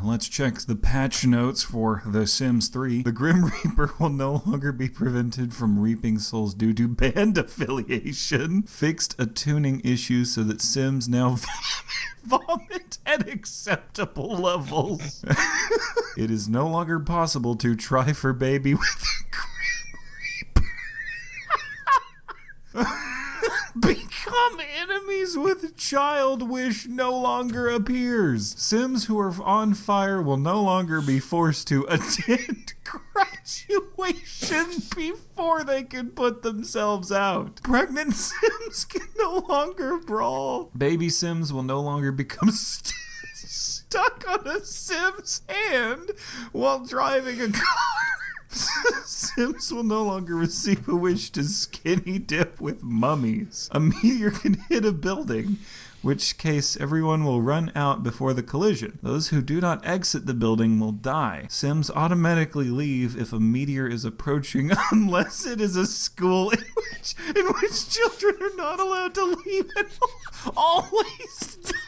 let's check the patch notes for The Sims 3. The Grim Reaper will no longer be prevented from reaping souls due to band affiliation. Fixed a tuning issue so that Sims now vomit at acceptable levels. It is no longer possible to try for baby with the Grim Reaper. Become enemies with child wish no longer appears. Sims who are on fire will no longer be forced to attend graduation before they can put themselves out. Pregnant Sims can no longer brawl. Baby Sims will no longer become stuck on a Sim's hand while driving a car. Sims will no longer receive a wish to skinny dip with mummies. A meteor can hit a building, which case everyone will run out before the collision. Those who do not exit the building will die. Sims automatically leave if a meteor is approaching unless it is a school in which children are not allowed to leave and always die.